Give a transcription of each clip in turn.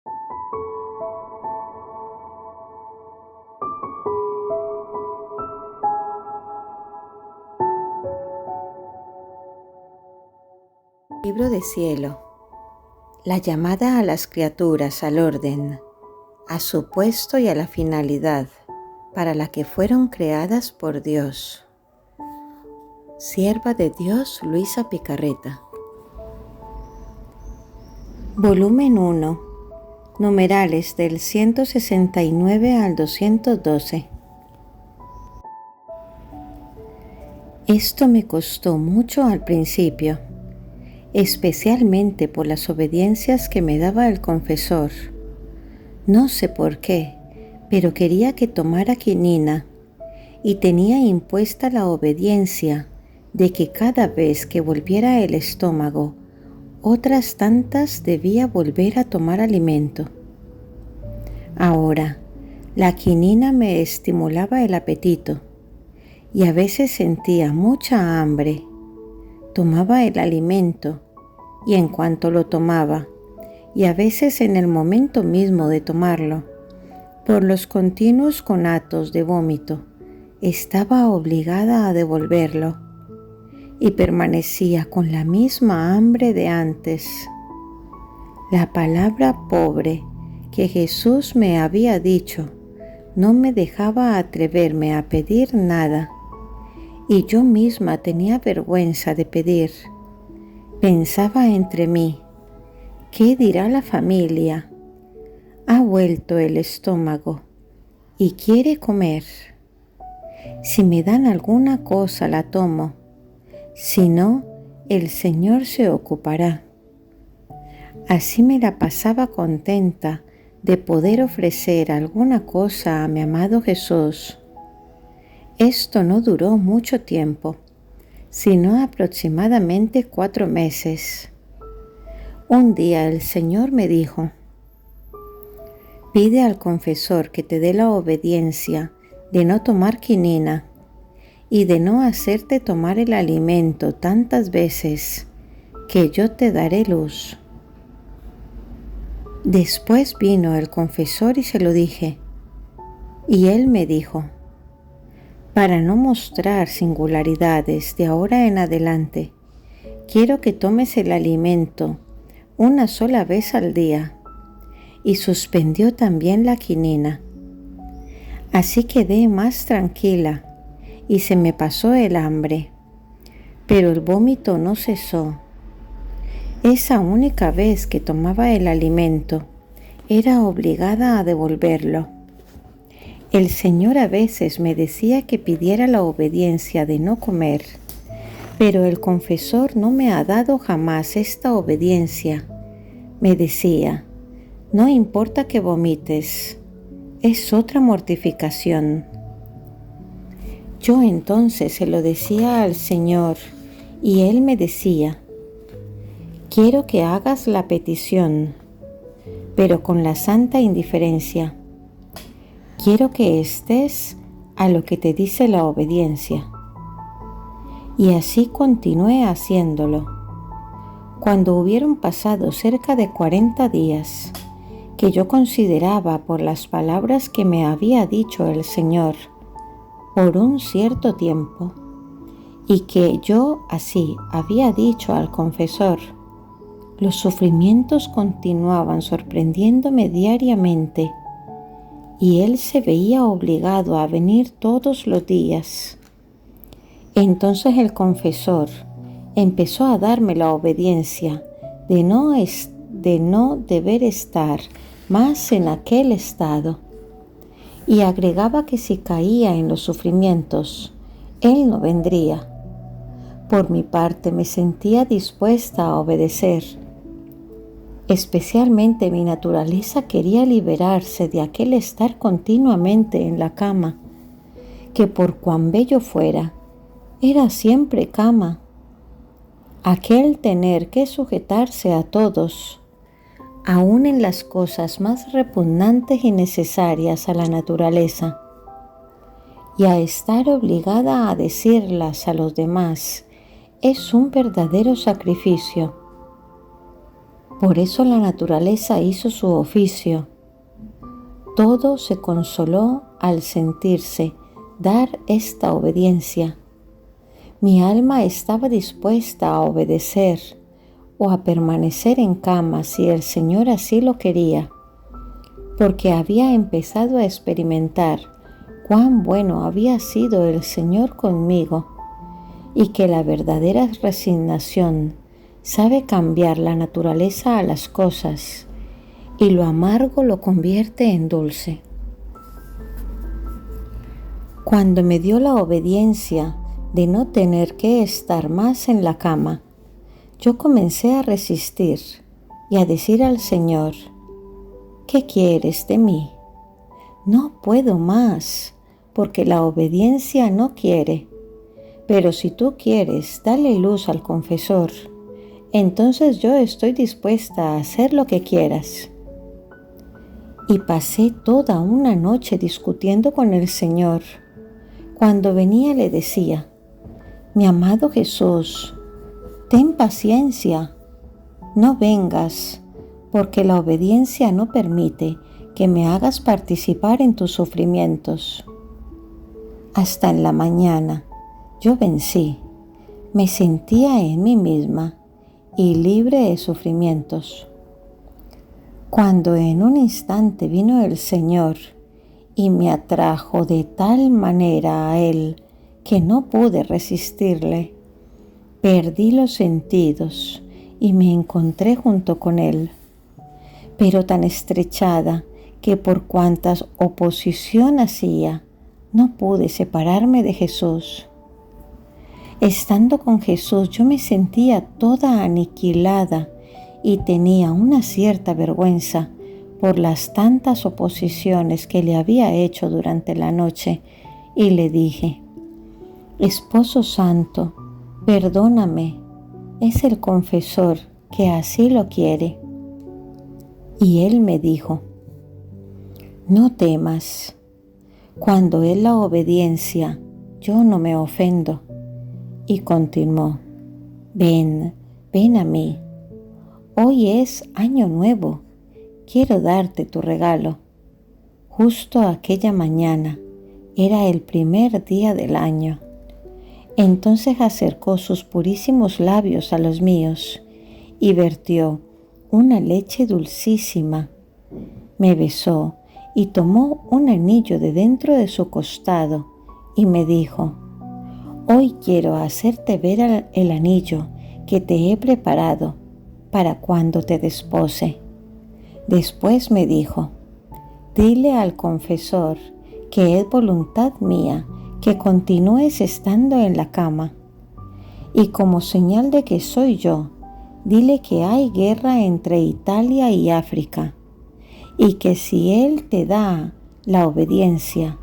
Libro de cielo. La llamada a las criaturas al orden, a su puesto y a la finalidad para la que fueron creadas por Dios. Sierva de Dios Luisa Picarreta. Volumen 1. Numerales del 169 al 212. Esto me costó mucho al principio, especialmente por las obediencias que me daba el confesor. No sé por qué, pero quería que tomara quinina y tenía impuesta la obediencia de que cada vez que volviera el estómago, otras tantas debía volver a tomar alimento. Ahora, la quinina me estimulaba el apetito y a veces sentía mucha hambre. Tomaba el alimento y en cuanto lo tomaba, y a veces en el momento mismo de tomarlo, por los continuos conatos de vómito, estaba obligada a devolverlo y permanecía con la misma hambre de antes. La palabra pobre que Jesús me había dicho no me dejaba atreverme a pedir nada, y yo misma tenía vergüenza de pedir. Pensaba entre mí, ¿qué dirá la familia? Ha vuelto el estómago y quiere comer. Si me dan alguna cosa la tomo, si no, el Señor se ocupará. Así me la pasaba contenta de poder ofrecer alguna cosa a mi amado Jesús. Esto no duró mucho tiempo, sino aproximadamente 4 meses. Un día el Señor me dijo: pide al confesor que te dé la obediencia de no tomar quinina y de no hacerte tomar el alimento tantas veces, que yo te daré luz. Después vino el confesor y se lo dije, y él me dijo: para no mostrar singularidades de ahora en adelante, quiero que tomes el alimento una sola vez al día. Y suspendió también la quinina. Así quedé más tranquila y se me pasó el hambre, pero el vómito no cesó. Esa única vez que tomaba el alimento, era obligada a devolverlo. El Señor a veces me decía que pidiera la obediencia de no comer, pero el confesor no me ha dado jamás esta obediencia. Me decía: no importa que vomites, es otra mortificación. Yo entonces se lo decía al Señor y Él me decía: quiero que hagas la petición, pero con la santa indiferencia. Quiero que estés a lo que te dice la obediencia. Y así continué haciéndolo. Cuando hubieron pasado cerca de 40 días, que yo consideraba por las palabras que me había dicho el Señor por un cierto tiempo, y que yo así había dicho al confesor, los sufrimientos continuaban sorprendiéndome diariamente, y él se veía obligado a venir todos los días. Entonces el confesor empezó a darme la obediencia de no deber estar más en aquel estado, y agregaba que si caía en los sufrimientos, él no vendría. Por mi parte me sentía dispuesta a obedecer. Especialmente mi naturaleza quería liberarse de aquel estar continuamente en la cama, que por cuán bello fuera, era siempre cama. Aquel tener que sujetarse a todos, aun en las cosas más repugnantes y necesarias a la naturaleza, y a estar obligada a decirlas a los demás, es un verdadero sacrificio. Por eso la naturaleza hizo su oficio. Todo se consoló al sentirse dar esta obediencia. Mi alma estaba dispuesta a obedecer o a permanecer en cama si el Señor así lo quería, porque había empezado a experimentar cuán bueno había sido el Señor conmigo y que la verdadera resignación sabe cambiar la naturaleza a las cosas y lo amargo lo convierte en dulce. Cuando me dio la obediencia de no tener que estar más en la cama, yo comencé a resistir y a decir al Señor: ¿qué quieres de mí? No puedo más, porque la obediencia no quiere. Pero si tú quieres darle luz al confesor, entonces yo estoy dispuesta a hacer lo que quieras. Y pasé toda una noche discutiendo con el Señor. Cuando venía le decía: mi amado Jesús, ten paciencia, no vengas, porque la obediencia no permite que me hagas participar en tus sufrimientos. Hasta en la mañana yo vencí, me sentía en mí misma y libre de sufrimientos. Cuando en un instante vino el Señor y me atrajo de tal manera a Él que no pude resistirle, perdí los sentidos y me encontré junto con Él, pero tan estrechada que por cuantas oposición hacía, no pude separarme de Jesús. Estando con Jesús yo me sentía toda aniquilada y tenía una cierta vergüenza por las tantas oposiciones que le había hecho durante la noche, y le dije: Esposo Santo, perdóname, es el confesor que así lo quiere. Y él me dijo: no temas, cuando es la obediencia, yo no me ofendo. Y continuó: ven a mí. Hoy es año nuevo, quiero darte tu regalo. Justo aquella mañana era el primer día del año. Entonces acercó sus purísimos labios a los míos y vertió una leche dulcísima. Me besó y tomó un anillo de dentro de su costado y me dijo: hoy quiero hacerte ver el anillo que te he preparado para cuando te despose. Después me dijo: dile al confesor que es voluntad mía que continúes estando en la cama. Y como señal de que soy yo, dile que hay guerra entre Italia y África, y que si él te da la obediencia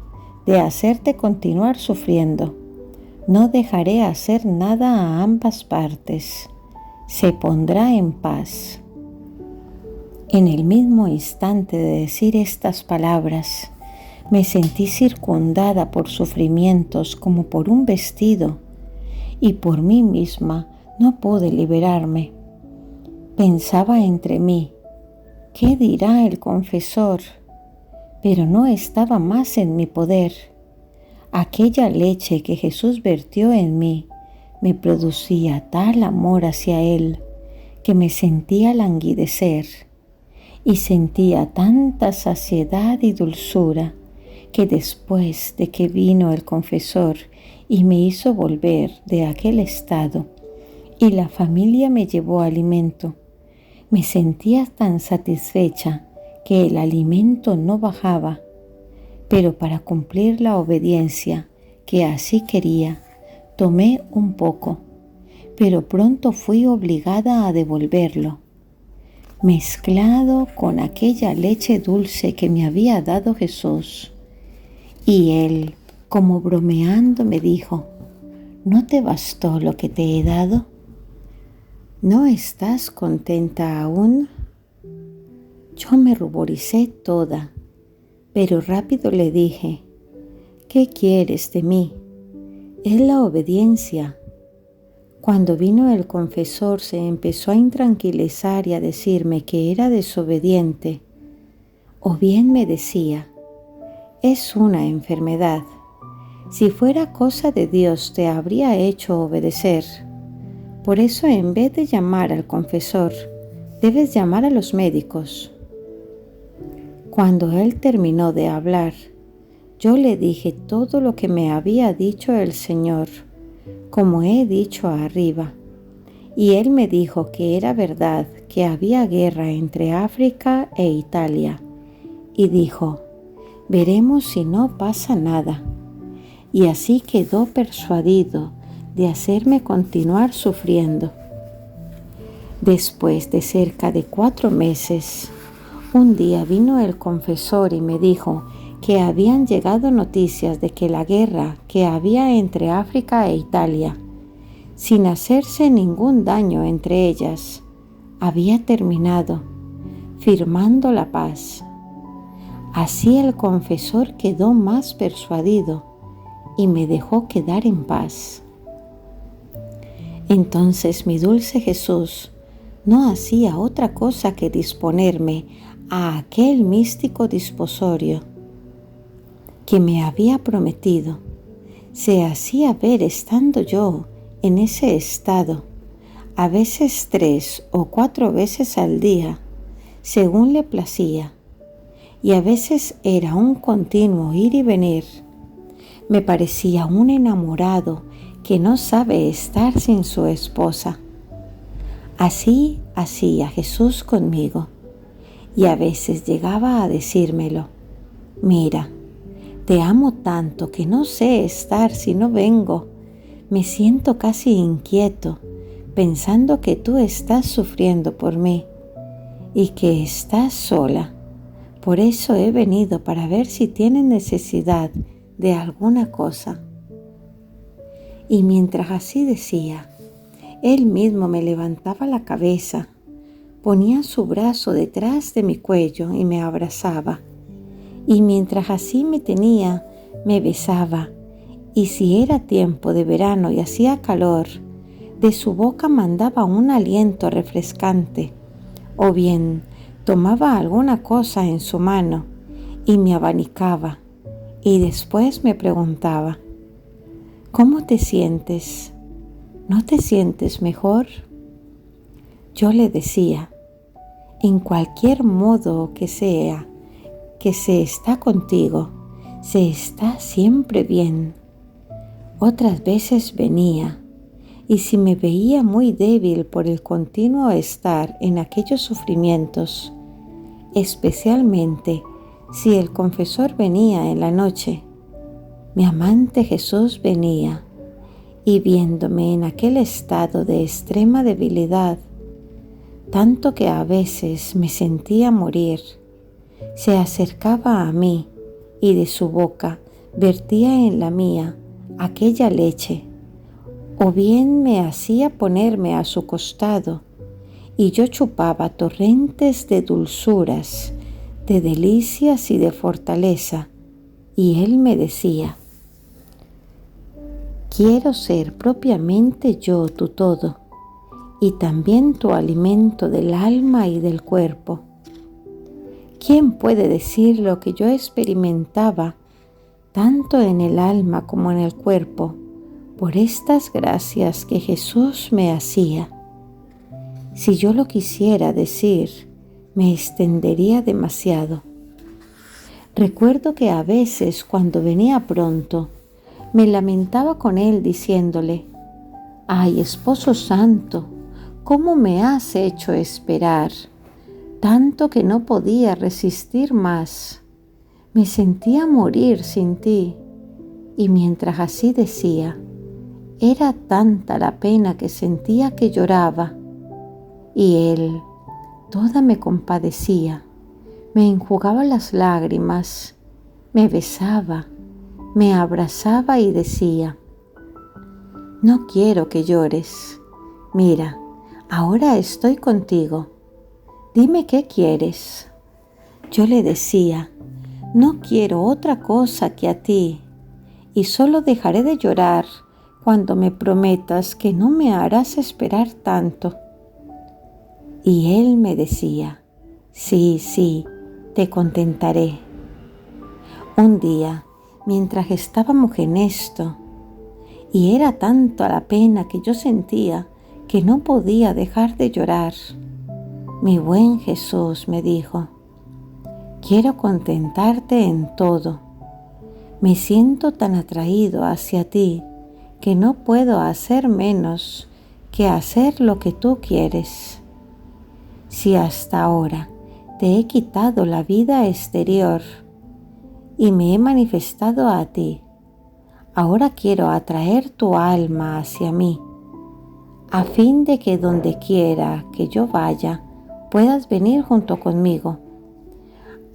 de hacerte continuar sufriendo, no dejaré hacer nada a ambas partes. Se pondrá en paz. En el mismo instante de decir estas palabras, me sentí circundada por sufrimientos como por un vestido, y por mí misma no pude liberarme. Pensaba entre mí: ¿qué dirá el confesor? Pero no estaba más en mi poder. Aquella leche que Jesús vertió en mí me producía tal amor hacia Él que me sentía languidecer y sentía tanta saciedad y dulzura que después de que vino el confesor y me hizo volver de aquel estado y la familia me llevó alimento, me sentía tan satisfecha que el alimento no bajaba, pero para cumplir la obediencia que así quería, tomé un poco, pero pronto fui obligada a devolverlo, mezclado con aquella leche dulce que me había dado Jesús. Y él, como bromeando, me dijo: ¿no te bastó lo que te he dado? ¿No estás contenta aún? Yo me ruboricé toda, pero rápido le dije: ¿qué quieres de mí? Es la obediencia. Cuando vino el confesor se empezó a intranquilizar y a decirme que era desobediente, o bien me decía, es una enfermedad. Si fuera cosa de Dios te habría hecho obedecer. Por eso en vez de llamar al confesor, debes llamar a los médicos. Cuando él terminó de hablar, yo le dije todo lo que me había dicho el Señor, como he dicho arriba. Y él me dijo que era verdad que había guerra entre África e Italia. Y dijo, veremos si no pasa nada. Y así quedó persuadido de hacerme continuar sufriendo. Después de cerca de 4 meses, un día vino el confesor y me dijo que habían llegado noticias de que la guerra que había entre África e Italia, sin hacerse ningún daño entre ellas, había terminado, firmando la paz. Así el confesor quedó más persuadido y me dejó quedar en paz. Entonces mi dulce Jesús no hacía otra cosa que disponerme a aquel místico disposorio que me había prometido. Se hacía ver estando yo en ese estado, a veces 3 o 4 veces al día, según le placía, y a veces era un continuo ir y venir. Me parecía un enamorado que no sabe estar sin su esposa. Así hacía Jesús conmigo, y a veces llegaba a decírmelo, mira, te amo tanto que no sé estar si no vengo. Me siento casi inquieto, pensando que tú estás sufriendo por mí y que estás sola. Por eso he venido para ver si tienes necesidad de alguna cosa. Y mientras así decía, él mismo me levantaba la cabeza, ponía su brazo detrás de mi cuello y me abrazaba. Y mientras así me tenía, me besaba. Y si era tiempo de verano y hacía calor, de su boca mandaba un aliento refrescante. O bien tomaba alguna cosa en su mano y me abanicaba. Y después me preguntaba, ¿cómo te sientes? ¿No te sientes mejor? Yo le decía, en cualquier modo que sea, que se está contigo, se está siempre bien. Otras veces venía, y si me veía muy débil por el continuo estar en aquellos sufrimientos, especialmente si el confesor venía en la noche, mi amante Jesús venía, y viéndome en aquel estado de extrema debilidad, tanto que a veces me sentía morir, se acercaba a mí y de su boca vertía en la mía aquella leche, o bien me hacía ponerme a su costado y yo chupaba torrentes de dulzuras, de delicias y de fortaleza, y él me decía, quiero ser propiamente yo tu todo, y también tu alimento del alma y del cuerpo. ¿Quién puede decir lo que yo experimentaba, tanto en el alma como en el cuerpo, por estas gracias que Jesús me hacía? Si yo lo quisiera decir, me extendería demasiado. Recuerdo que a veces cuando venía pronto, me lamentaba con él diciéndole, ¡ay, esposo santo! ¿Cómo me has hecho esperar? Tanto que no podía resistir más. Me sentía morir sin ti. Y mientras así decía, era tanta la pena que sentía que lloraba. Y él, toda me compadecía, me enjugaba las lágrimas, me besaba, me abrazaba y decía, no quiero que llores. Mira, ahora estoy contigo. Dime qué quieres. Yo le decía, no quiero otra cosa que a ti, y solo dejaré de llorar cuando me prometas que no me harás esperar tanto. Y él me decía, sí, sí, te contentaré. Un día, mientras estábamos en esto, y era tanto la pena que yo sentía que no podía dejar de llorar, mi buen Jesús me dijo, quiero contentarte en todo. Me siento tan atraído hacia ti que no puedo hacer menos que hacer lo que tú quieres. Si hasta ahora te he quitado la vida exterior y me he manifestado a ti, ahora quiero atraer tu alma hacia mí, a fin de que donde quiera que yo vaya, puedas venir junto conmigo.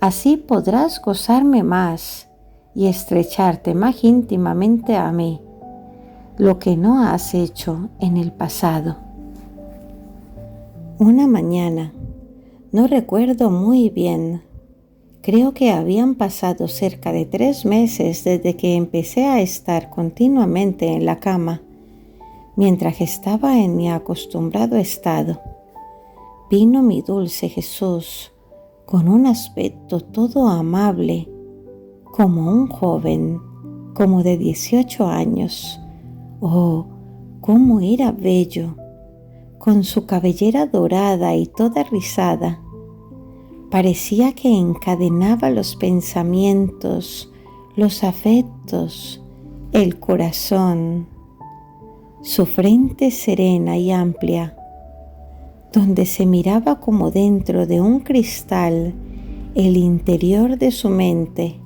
Así podrás gozarme más y estrecharte más íntimamente a mí, lo que no has hecho en el pasado. Una mañana, no recuerdo muy bien, creo que habían pasado cerca de 3 meses desde que empecé a estar continuamente en la cama, mientras estaba en mi acostumbrado estado. Vino mi dulce Jesús con un aspecto todo amable, como un joven, como de 18 años. Oh, cómo era bello, con su cabellera dorada y toda rizada. Parecía que encadenaba los pensamientos, los afectos, el corazón. Su frente serena y amplia, donde se miraba como dentro de un cristal el interior de su mente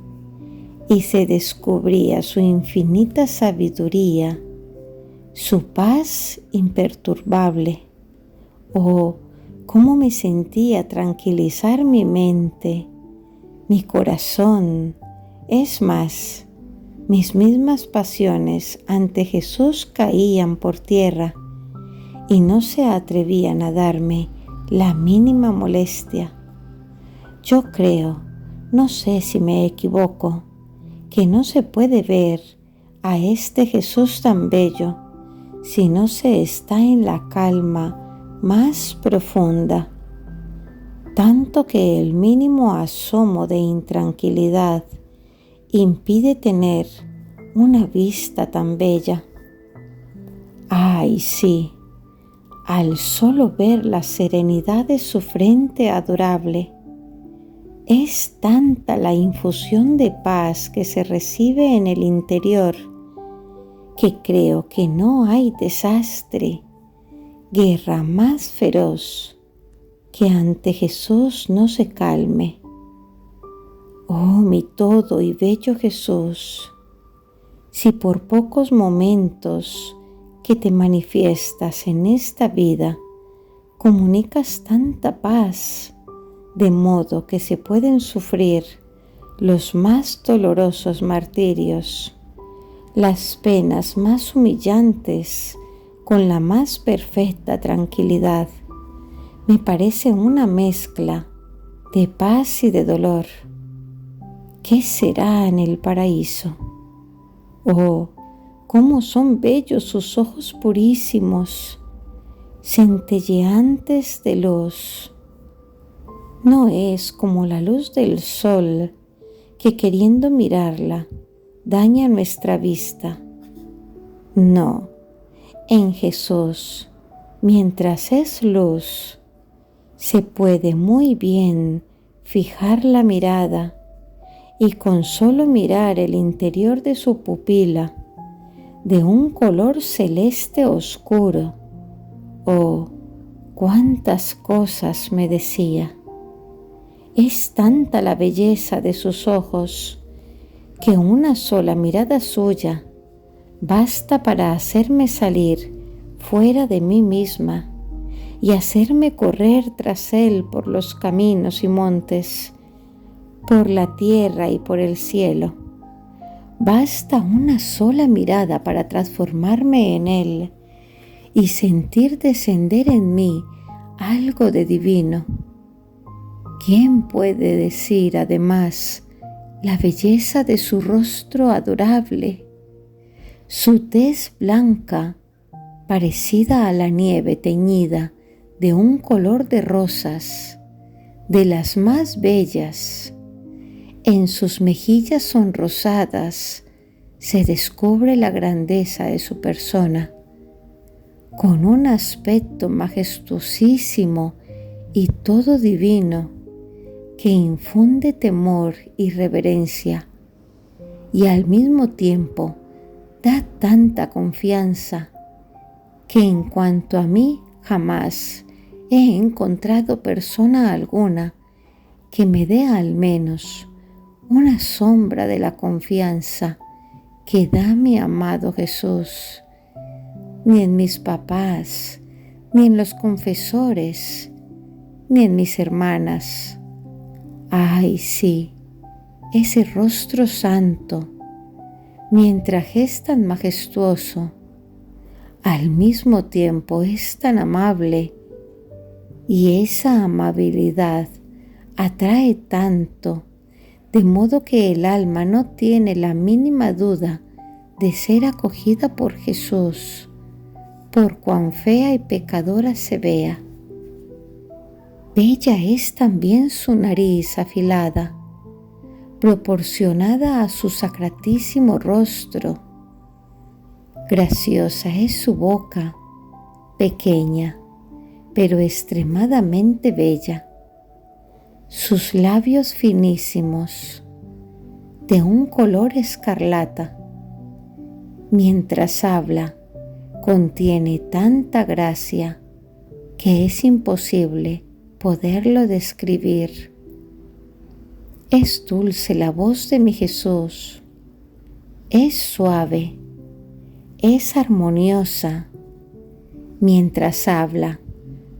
y se descubría su infinita sabiduría, su paz imperturbable. Oh, cómo me sentía tranquilizar mi mente, mi corazón. Es más, mis mismas pasiones ante Jesús caían por tierra y no se atrevían a darme la mínima molestia. Yo creo, no sé si me equivoco, que no se puede ver a este Jesús tan bello si no se está en la calma más profunda, tanto que el mínimo asomo de intranquilidad impide tener una vista tan bella. Ay, sí, al solo ver la serenidad de su frente adorable, es tanta la infusión de paz que se recibe en el interior que creo que no hay desastre, guerra más feroz que ante Jesús no se calme. Oh, mi todo y bello Jesús, si por pocos momentos que te manifiestas en esta vida comunicas tanta paz, de modo que se pueden sufrir los más dolorosos martirios, las penas más humillantes con la más perfecta tranquilidad, me parece una mezcla de paz y de dolor. ¿Qué será en el paraíso? Oh, cómo son bellos sus ojos purísimos, centelleantes de luz. No es como la luz del sol que queriendo mirarla daña nuestra vista. No, en Jesús, mientras es luz, se puede muy bien fijar la mirada y con solo mirar el interior de su pupila, de un color celeste oscuro, oh, cuántas cosas me decía. Es tanta la belleza de sus ojos que una sola mirada suya basta para hacerme salir fuera de mí misma y hacerme correr tras él por los caminos y montes, por la tierra y por el cielo. Basta una sola mirada para transformarme en él y sentir descender en mí algo de divino. ¿Quién puede decir además la belleza de su rostro adorable, Su tez blanca, parecida a la nieve teñida de un color de rosas, de las más bellas. En sus mejillas sonrosadas se descubre la grandeza de su persona, con un aspecto majestuosísimo y todo divino que infunde temor y reverencia, y al mismo tiempo da tanta confianza que en cuanto a mí jamás he encontrado persona alguna que me dé al menos una sombra de la confianza que da mi amado Jesús, ni en mis papás, ni en los confesores, ni en mis hermanas. Ay, sí, ese rostro santo, mientras es tan majestuoso, al mismo tiempo es tan amable, y esa amabilidad atrae tanto, de modo que el alma no tiene la mínima duda de ser acogida por Jesús, por cuán fea y pecadora se vea. Bella es también su nariz afilada, proporcionada a su sacratísimo rostro. Graciosa es su boca, pequeña, pero extremadamente bella. Sus labios finísimos, de un color escarlata, mientras habla, contiene tanta gracia que es imposible poderlo describir. Es dulce la voz de mi Jesús, es suave, es armoniosa. Mientras habla,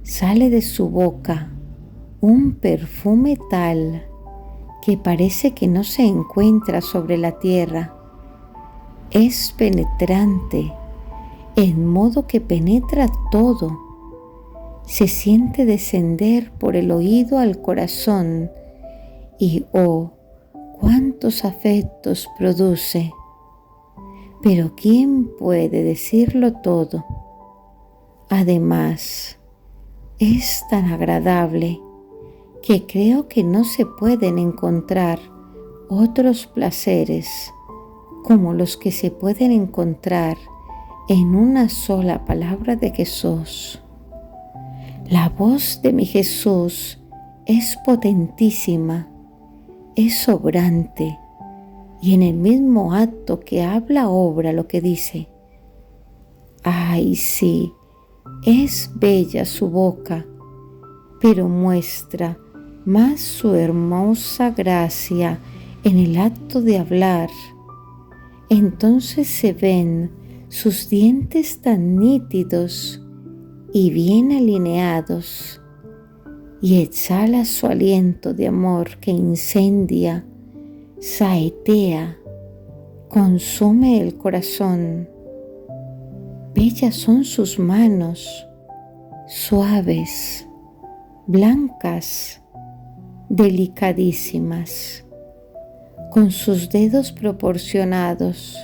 sale de su boca un perfume tal que parece que no se encuentra sobre la tierra. Es penetrante, en modo que penetra todo. Se siente descender por el oído al corazón y ¡oh, cuántos afectos produce! Pero ¿quién puede decirlo todo? Además, es tan agradable que creo que no se pueden encontrar otros placeres como los que se pueden encontrar en una sola palabra de Jesús. La voz de mi Jesús es potentísima, es sobrante, y en el mismo acto que habla obra lo que dice. Ay, sí, es bella su boca, pero muestra más su hermosa gracia en el acto de hablar. Entonces se ven sus dientes tan nítidos y bien alineados, y exhala su aliento de amor que incendia, saetea, consume el corazón. Bellas son sus manos, suaves, blancas, delicadísimas, con sus dedos proporcionados,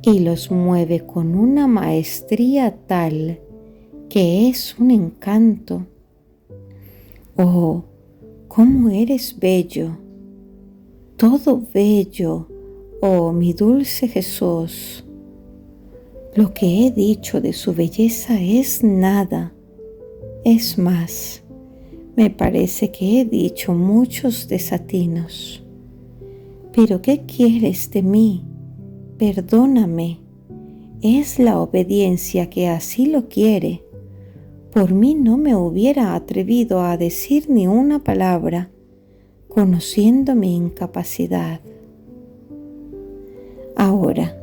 y los mueve con una maestría tal que es un encanto. Oh, cómo eres bello, todo bello, oh mi dulce Jesús. Lo que he dicho de su belleza es nada. Es más, me parece que he dicho muchos desatinos. Pero ¿qué quieres de mí? Perdóname. Es la obediencia que así lo quiere. Por mí no me hubiera atrevido a decir ni una palabra, conociendo mi incapacidad. Ahora,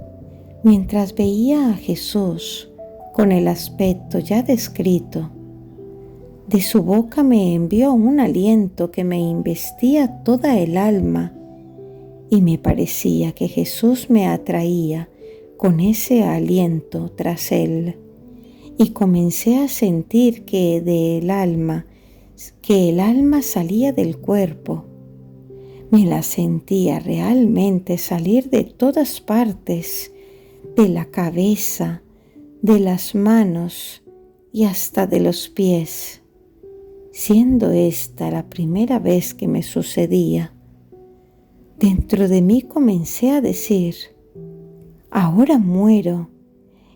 mientras veía a Jesús con el aspecto ya descrito, de su boca me envió un aliento que me investía toda el alma, y me parecía que Jesús me atraía con ese aliento tras él, y comencé a sentir que el alma salía del cuerpo. Me la sentía realmente salir de todas partes, de la cabeza, de las manos y hasta de los pies, siendo esta la primera vez que me sucedía. Dentro de mí comencé a decir: ahora muero,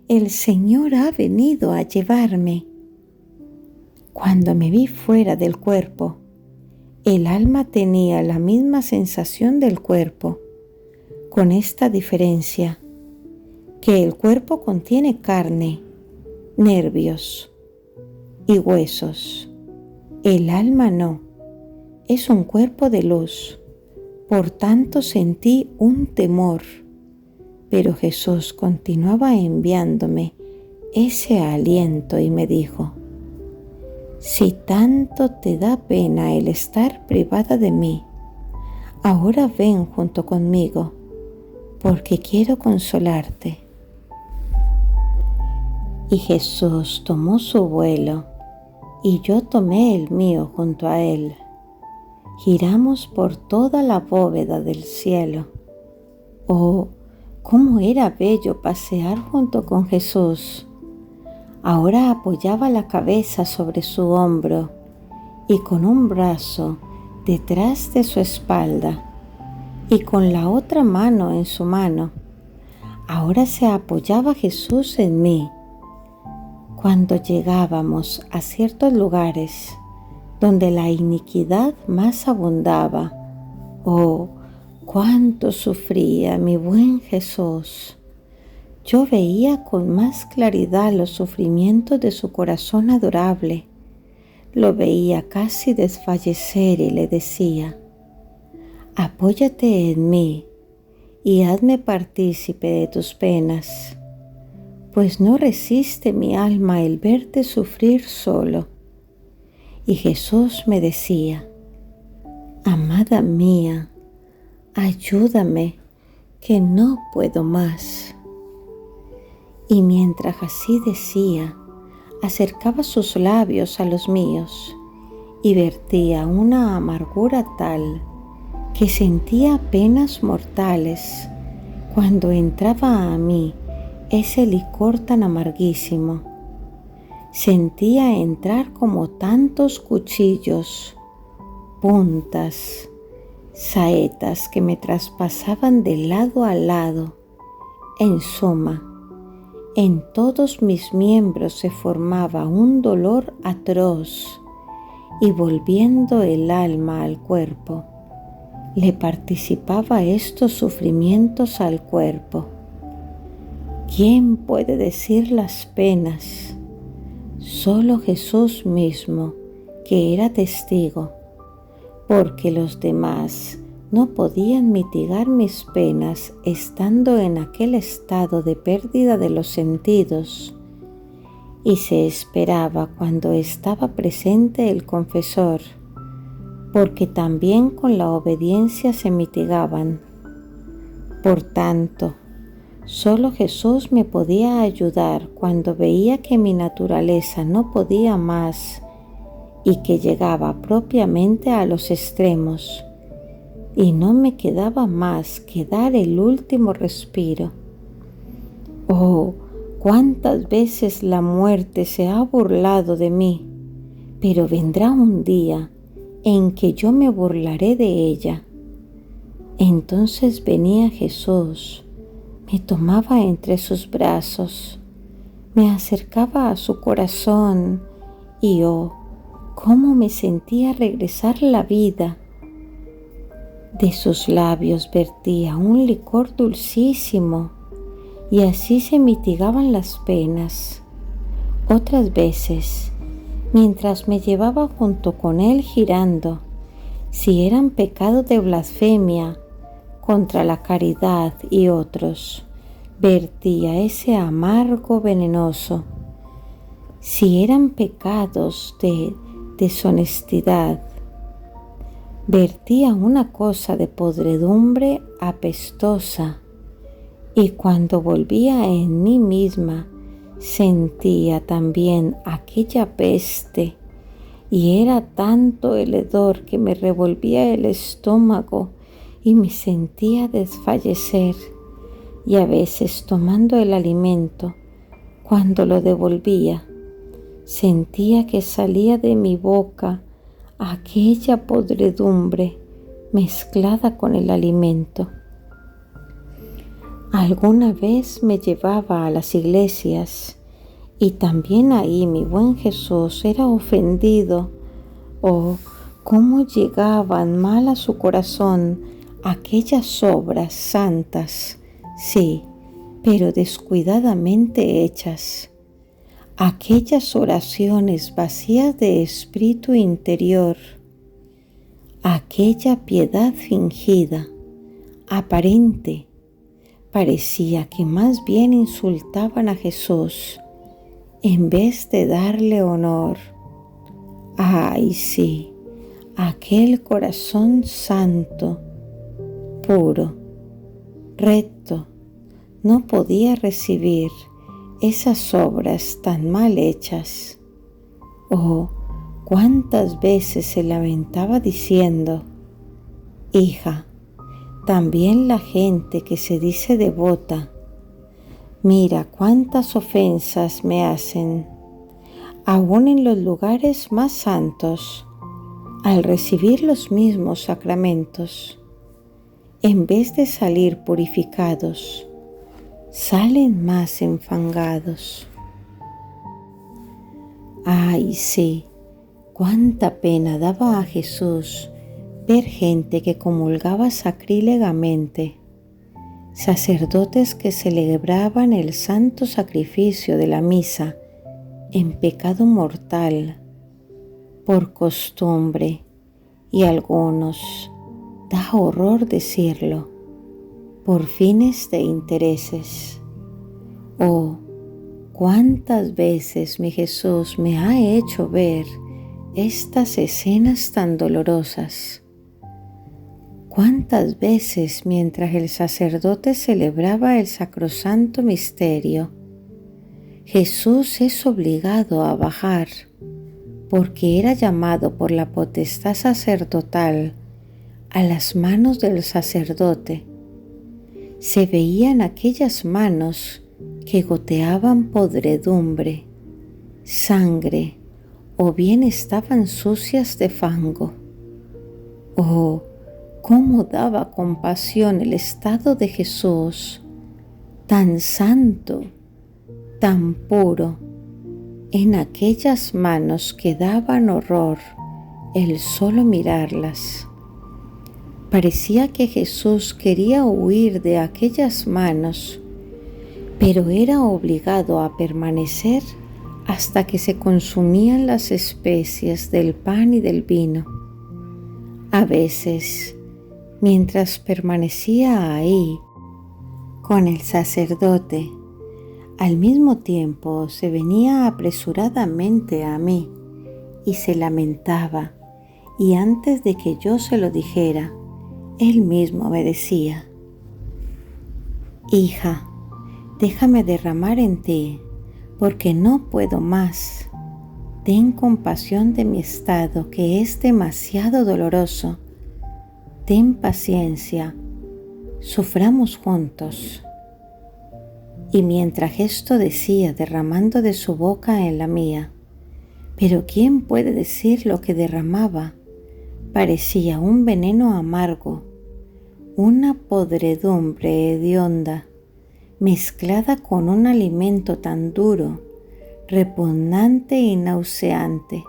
el Señor ha venido a llevarme. Cuando me vi fuera del cuerpo, el alma tenía la misma sensación del cuerpo, con esta diferencia, que el cuerpo contiene carne, nervios y huesos. El alma no, es un cuerpo de luz. Por tanto sentí un temor, pero Jesús continuaba enviándome ese aliento y me dijo: si tanto te da pena el estar privada de mí, ahora ven junto conmigo, porque quiero consolarte. Y Jesús tomó su vuelo, y yo tomé el mío junto a él. Giramos por toda la bóveda del cielo. Oh, cómo era bello pasear junto con Jesús. Ahora apoyaba la cabeza sobre su hombro y con un brazo detrás de su espalda y con la otra mano en su mano. Ahora se apoyaba Jesús en mí. Cuando llegábamos a ciertos lugares donde la iniquidad más abundaba, oh, cuánto sufría mi buen Jesús. Yo veía con más claridad los sufrimientos de su corazón adorable. Lo veía casi desfallecer y le decía: apóyate en mí y hazme partícipe de tus penas, pues no resiste mi alma el verte sufrir solo. Y Jesús me decía: amada mía, ayúdame, que no puedo más. Y mientras así decía, acercaba sus labios a los míos y vertía una amargura tal que sentía penas mortales cuando entraba a mí ese licor tan amarguísimo. Sentía entrar como tantos cuchillos, puntas, saetas que me traspasaban de lado a lado. En suma, en todos mis miembros se formaba un dolor atroz y volviendo el alma al cuerpo, le participaba estos sufrimientos al cuerpo. ¿Quién puede decir las penas? Solo Jesús mismo, que era testigo, porque los demás no podían mitigar mis penas estando en aquel estado de pérdida de los sentidos, y se esperaba cuando estaba presente el confesor, porque también con la obediencia se mitigaban. Por tanto, solo Jesús me podía ayudar cuando veía que mi naturaleza no podía más y que llegaba propiamente a los extremos, y no me quedaba más que dar el último respiro. Oh, cuántas veces la muerte se ha burlado de mí, pero vendrá un día en que yo me burlaré de ella. Entonces venía Jesús, me tomaba entre sus brazos, me acercaba a su corazón y oh, cómo me sentía regresar la vida. De sus labios vertía un licor dulcísimo y así se mitigaban las penas. Otras veces, mientras me llevaba junto con él girando, si eran pecados de blasfemia contra la caridad y otros, vertía ese amargo venenoso. Si eran pecados de deshonestidad, vertía una cosa de podredumbre apestosa, y cuando volvía en mí misma, sentía también aquella peste, y era tanto el hedor que me revolvía el estómago y me sentía desfallecer. y a veces tomando el alimento, cuando lo devolvía, sentía que salía de mi boca aquella podredumbre mezclada con el alimento. Alguna vez me llevaba a las iglesias y también ahí mi buen Jesús era ofendido. Oh, cómo llegaban mal a su corazón aquellas obras santas, sí, pero descuidadamente hechas. Aquellas oraciones vacías de espíritu interior, aquella piedad fingida, aparente, parecía que más bien insultaban a Jesús en vez de darle honor. Ay, sí, aquel corazón santo, puro, recto, no podía recibir esas obras tan mal hechas. Oh, cuántas veces se lamentaba diciendo: hija, también la gente que se dice devota, mira cuántas ofensas me hacen, aún en los lugares más santos, al recibir los mismos sacramentos. En vez de salir purificados, salen más enfangados. Ay, sí, cuánta pena daba a Jesús ver gente que comulgaba sacrílegamente, sacerdotes que celebraban el santo sacrificio de la misa en pecado mortal, por costumbre, y algunos, da horror decirlo, por fines de intereses. Oh, cuántas veces mi Jesús me ha hecho ver estas escenas tan dolorosas. Cuántas veces mientras el sacerdote celebraba el sacrosanto misterio, Jesús es obligado a bajar, porque era llamado por la potestad sacerdotal a las manos del sacerdote. Se veían aquellas manos que goteaban podredumbre, sangre, o bien estaban sucias de fango. Oh, cómo daba compasión el estado de Jesús, tan santo, tan puro, en aquellas manos que daban horror el solo mirarlas. Parecía que Jesús quería huir de aquellas manos, pero era obligado a permanecer hasta que se consumían las especias del pan y del vino. A veces, mientras permanecía ahí con el sacerdote, al mismo tiempo se venía apresuradamente a mí y se lamentaba, y antes de que yo se lo dijera, él mismo me decía: hija, déjame derramar en ti, porque no puedo más. Ten compasión de mi estado, que es demasiado doloroso. Ten paciencia, suframos juntos. Y mientras esto decía, derramando de su boca en la mía, pero ¿quién puede decir lo que derramaba? Parecía un veneno amargo, una podredumbre hedionda, mezclada con un alimento tan duro, repugnante y nauseante,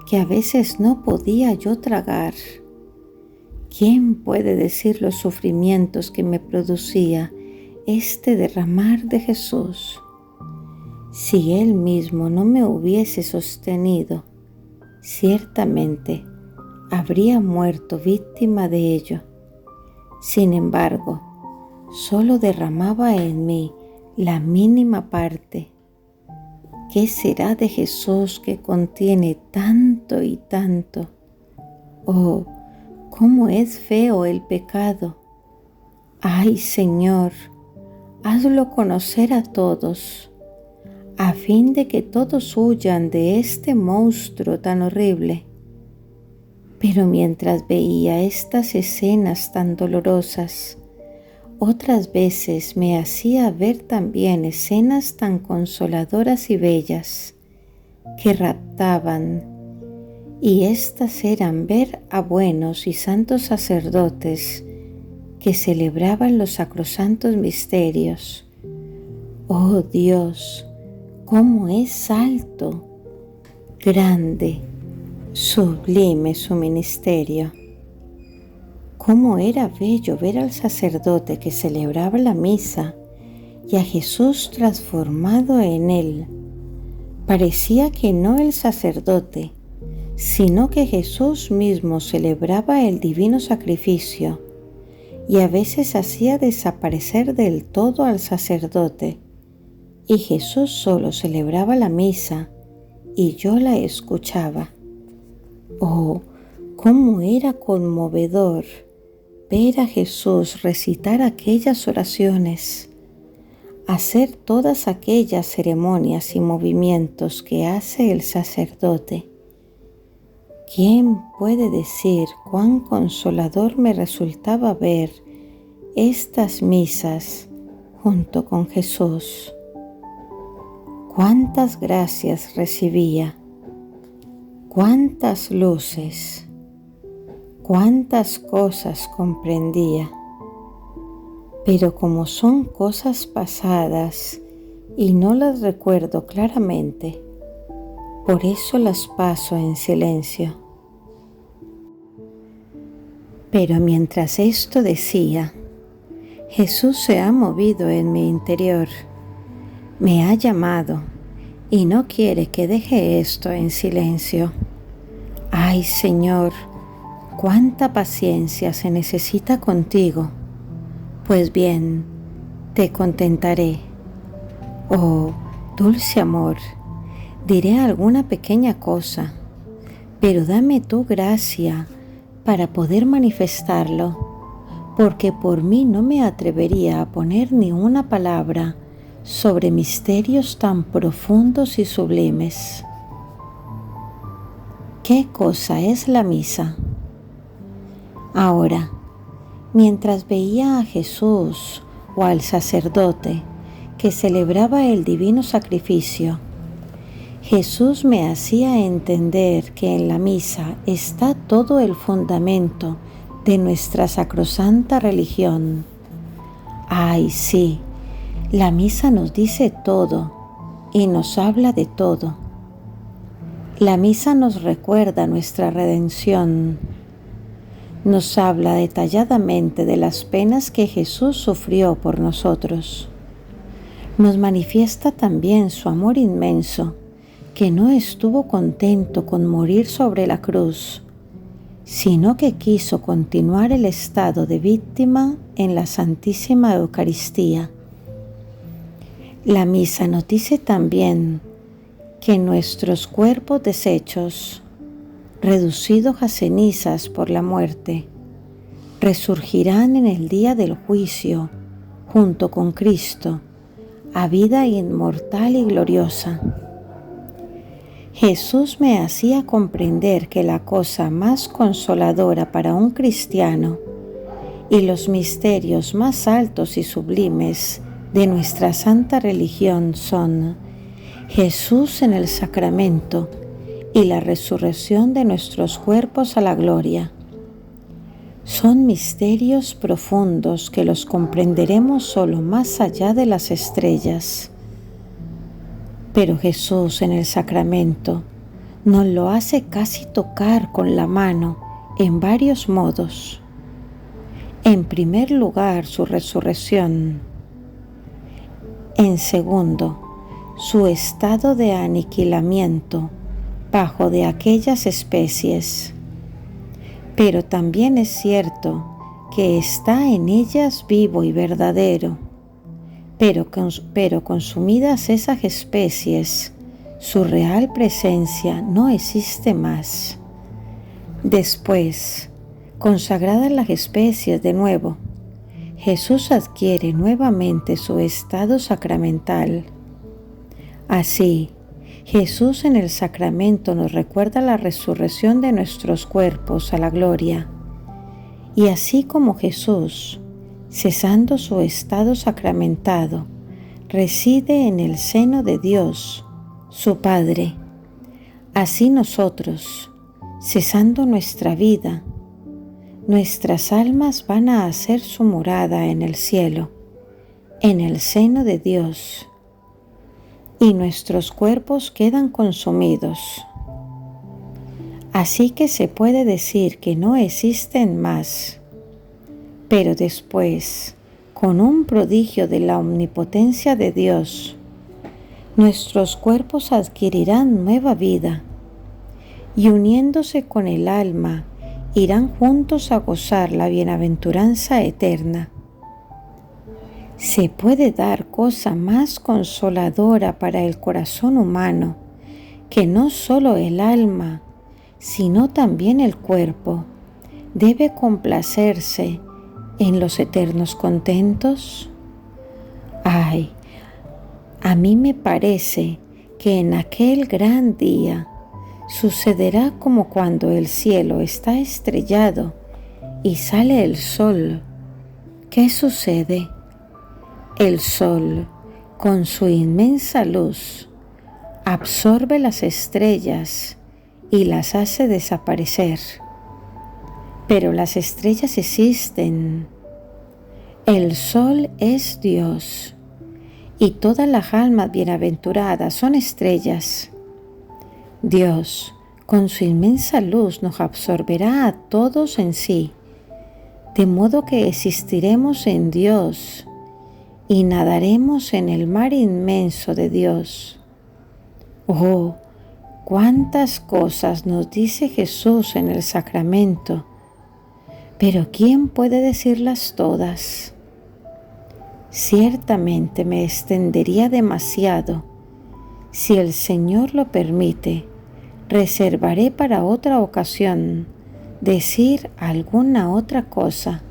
que a veces no podía yo tragar. ¿Quién puede decir los sufrimientos que me producía este derramar de Jesús? Si Él mismo no me hubiese sostenido, ciertamente habría muerto víctima de ello. Sin embargo, solo derramaba en mí la mínima parte. ¿Qué será de Jesús que contiene tanto y tanto? Oh, cómo es feo el pecado. Ay, Señor, hazlo conocer a todos, a fin de que todos huyan de este monstruo tan horrible. Pero mientras veía estas escenas tan dolorosas, Otras veces me hacía ver también escenas tan consoladoras y bellas que raptaban, y éstas eran ver a buenos y santos sacerdotes que celebraban los sacrosantos misterios. Oh Dios, cómo es alto, grande, sublime su ministerio. Cómo era bello ver al sacerdote que celebraba la misa y a Jesús transformado en él. Parecía que no el sacerdote, sino que Jesús mismo celebraba el divino sacrificio y a veces hacía desaparecer del todo al sacerdote, y Jesús solo celebraba la misa y yo la escuchaba. Oh, cómo era conmovedor ver a Jesús recitar aquellas oraciones, hacer todas aquellas ceremonias y movimientos que hace el sacerdote. ¿Quién puede decir cuán consolador me resultaba ver estas misas junto con Jesús? Cuántas gracias recibía, cuántas luces, cuántas cosas comprendía. Pero como son cosas pasadas y no las recuerdo claramente, por eso las paso en silencio. Pero mientras esto decía, Jesús se ha movido en mi interior, me ha llamado y no quiere que deje esto en silencio. Ay, Señor, cuánta paciencia se necesita contigo. Pues bien, te contentaré. Oh, dulce amor, diré alguna pequeña cosa, pero dame tu gracia para poder manifestarlo, porque por mí no me atrevería a poner ni una palabra sobre misterios tan profundos y sublimes. ¿Qué cosa es la misa? Ahora, mientras veía a Jesús o al sacerdote que celebraba el divino sacrificio, Jesús me hacía entender que en la misa está todo el fundamento de nuestra sacrosanta religión. Ay, sí, la misa nos dice todo y nos habla de todo. La misa nos recuerda nuestra redención. Nos habla detalladamente de las penas que Jesús sufrió por nosotros. Nos manifiesta también su amor inmenso, que no estuvo contento con morir sobre la cruz, sino que quiso continuar el estado de víctima en la Santísima Eucaristía. La misa nos dice también que nuestros cuerpos deshechos, reducidos a cenizas por la muerte, resurgirán en el día del juicio junto con Cristo a vida inmortal y gloriosa. Jesús me hacía comprender que la cosa más consoladora para un cristiano y los misterios más altos y sublimes de nuestra santa religión son Jesús en el sacramento y la resurrección de nuestros cuerpos a la gloria. Son misterios profundos que los comprenderemos solo más allá de las estrellas. Pero Jesús en el sacramento nos lo hace casi tocar con la mano en varios modos. En primer lugar, su resurrección. En segundo, su estado de aniquilamiento bajo de aquellas especies. Pero también es cierto que está en ellas vivo y verdadero. Pero consumidas esas especies, su real presencia no existe más. Después, consagradas las especies de nuevo, Jesús adquiere nuevamente su estado sacramental. Así, Jesús en el sacramento nos recuerda la resurrección de nuestros cuerpos a la gloria. Y así como Jesús cesando su estado sacramentado, reside en el seno de Dios, su Padre. Así nosotros, cesando nuestra vida, nuestras almas van a hacer su morada en el cielo, en el seno de Dios, y nuestros cuerpos quedan consumidos. Así que se puede decir que no existen más, pero después, con un prodigio de la omnipotencia de Dios, nuestros cuerpos adquirirán nueva vida y uniéndose con el alma irán juntos a gozar la bienaventuranza eterna. ¿Se puede dar cosa más consoladora para el corazón humano que no solo el alma, sino también el cuerpo debe complacerse en los eternos contentos? Ay, a mí me parece que en aquel gran día sucederá como cuando el cielo está estrellado y sale el sol. ¿Qué sucede? El sol, con su inmensa luz, absorbe las estrellas y las hace desaparecer. Pero las estrellas existen. El sol es Dios y todas las almas bienaventuradas son estrellas. Dios, con su inmensa luz, nos absorberá a todos en sí, de modo que existiremos en Dios y nadaremos en el mar inmenso de Dios. Oh, cuántas cosas nos dice Jesús en el sacramento, pero ¿quién puede decirlas todas? Ciertamente me extendería demasiado. Si el Señor lo permite, reservaré para otra ocasión decir alguna otra cosa.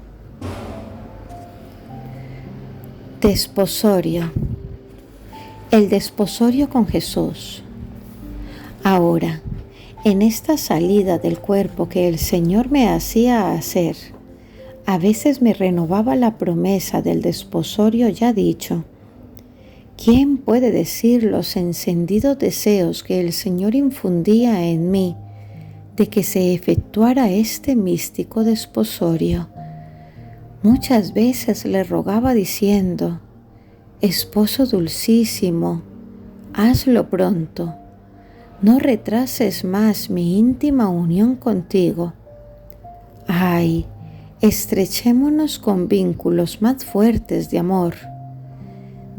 Desposorio. El desposorio con Jesús. Ahora, en esta salida del cuerpo que el Señor me hacía hacer, a veces me renovaba la promesa del desposorio ya dicho. ¿Quién puede decir los encendidos deseos que el Señor infundía en mí de que se efectuara este místico desposorio? Muchas veces le rogaba diciendo: Esposo dulcísimo, hazlo pronto, no retrases más mi íntima unión contigo. Ay, estrechémonos con vínculos más fuertes de amor,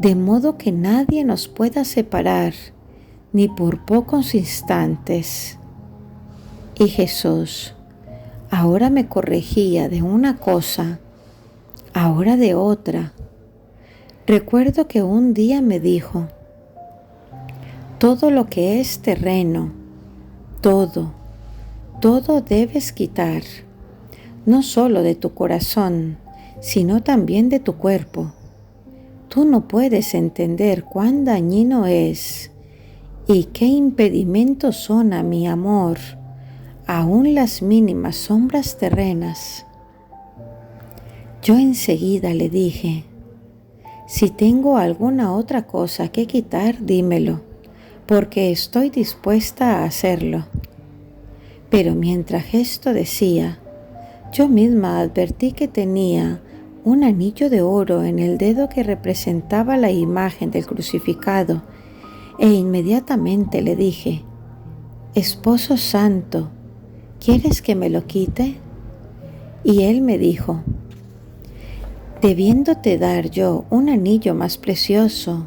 de modo que nadie nos pueda separar, ni por pocos instantes. Y Jesús ahora me corregía de una cosa, ahora de otra. Recuerdo que un día me dijo: todo lo que es terreno, todo debes quitar, no solo de tu corazón, sino también de tu cuerpo. Tú no puedes entender cuán dañino es y qué impedimentos son a mi amor, aún las mínimas sombras terrenas. Yo enseguida le dije: si tengo alguna otra cosa que quitar, dímelo, porque estoy dispuesta a hacerlo. Pero mientras esto decía, yo misma advertí que tenía un anillo de oro en el dedo que representaba la imagen del crucificado, e inmediatamente le dije: Esposo santo, ¿quieres que me lo quite? Y él me dijo: debiéndote dar yo un anillo más precioso,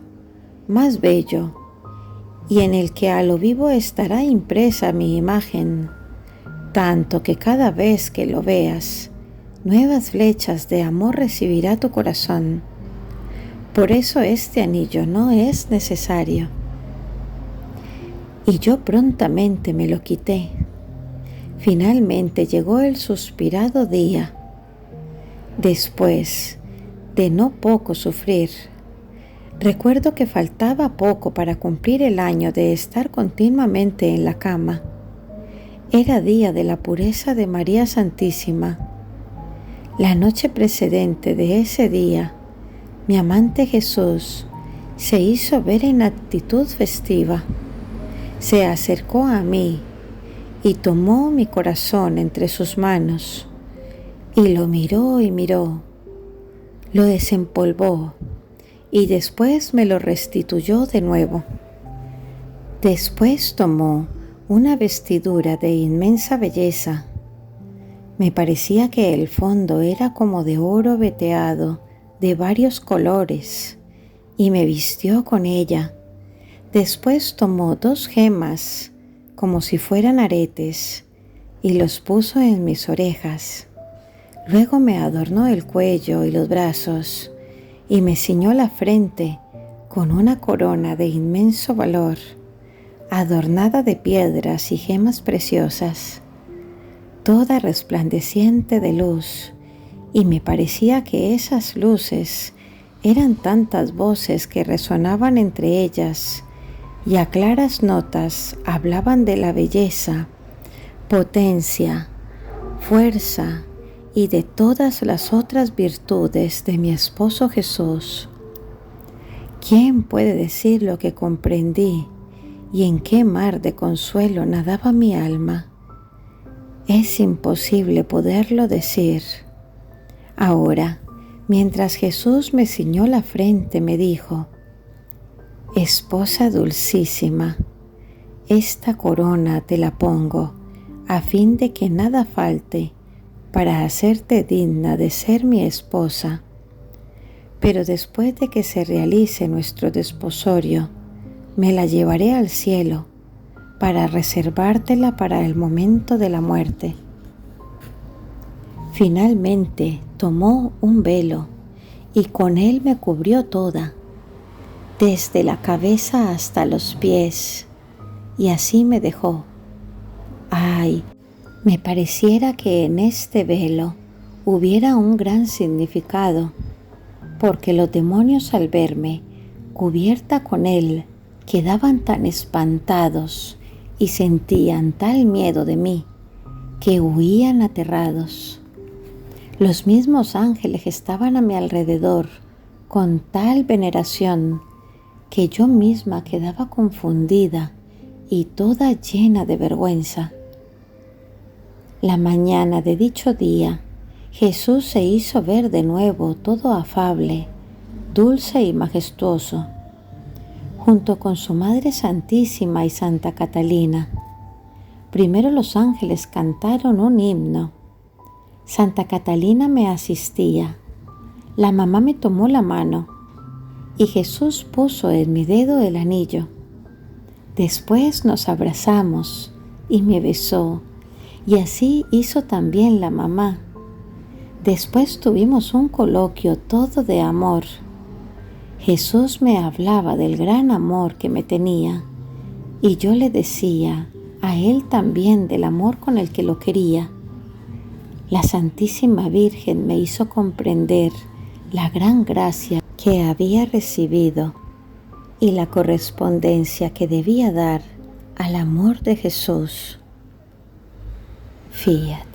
más bello, y en el que a lo vivo estará impresa mi imagen, tanto que cada vez que lo veas, nuevas flechas de amor recibirá tu corazón. Por eso este anillo no es necesario. Y yo prontamente me lo quité. Finalmente llegó el suspirado día. Después de no poco sufrir, recuerdo que faltaba poco para cumplir el año de estar continuamente en la cama. Era día de la pureza de María Santísima. La noche precedente de ese día, mi amante Jesús se hizo ver en actitud festiva. Se acercó a mí y tomó mi corazón entre sus manos y lo miró y miró, lo desempolvó y después me lo restituyó de nuevo. Después tomó una vestidura de inmensa belleza. Me parecía que el fondo era como de oro veteado de varios colores y me vistió con ella. Después tomó 2 gemas como si fueran aretes y los puso en mis orejas. Luego me adornó el cuello y los brazos y me ciñó la frente con una corona de inmenso valor, adornada de piedras y gemas preciosas, toda resplandeciente de luz, y me parecía que esas luces eran tantas voces que resonaban entre ellas y a claras notas hablaban de la belleza, potencia, fuerza y de todas las otras virtudes de mi esposo Jesús. ¿Quién puede decir lo que comprendí y en qué mar de consuelo nadaba mi alma? Es imposible poderlo decir. Ahora, mientras Jesús me ciñó la frente, me dijo: Esposa dulcísima, esta corona te la pongo a fin de que nada falte para hacerte digna de ser mi esposa. Pero después de que se realice nuestro desposorio, me la llevaré al cielo para reservártela para el momento de la muerte. Finalmente tomó un velo y con él me cubrió toda, desde la cabeza hasta los pies, y así me dejó. ¡Ay! Me pareciera que en este velo hubiera un gran significado, porque los demonios al verme cubierta con él quedaban tan espantados y sentían tal miedo de mí que huían aterrados. Los mismos ángeles estaban a mi alrededor con tal veneración que yo misma quedaba confundida y toda llena de vergüenza. La mañana de dicho día, Jesús se hizo ver de nuevo todo afable, dulce y majestuoso, junto con su Madre Santísima y Santa Catalina. Primero los ángeles cantaron un himno. Santa Catalina me asistía, la mamá me tomó la mano y Jesús puso en mi dedo el anillo. Después nos abrazamos y me besó, y así hizo también la mamá. Después tuvimos un coloquio todo de amor. Jesús me hablaba del gran amor que me tenía, y yo le decía a él también del amor con el que lo quería. La Santísima Virgen me hizo comprender la gran gracia que había recibido y la correspondencia que debía dar al amor de Jesús. Fiat.